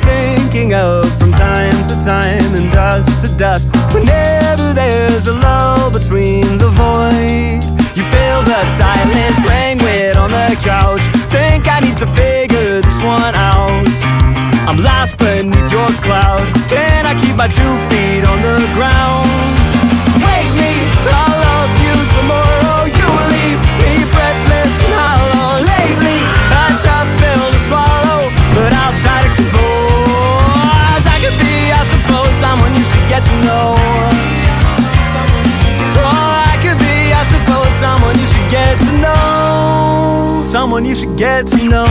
thinking of from time to time and dust to dust. Whenever there's a lull between the void, you feel the silence languid on the couch. Think I need to figure this one out. I'm lost beneath your cloud. Can I keep my 2 feet on the ground? Wake me, I'll love you tomorrow. You leave me breathless and hollow. Lately, a tough pill to swallow, but I'll try to compose. I could be, I suppose, someone you should get to know. Oh, I could be, I suppose, someone you should get to know. Someone you should get to know.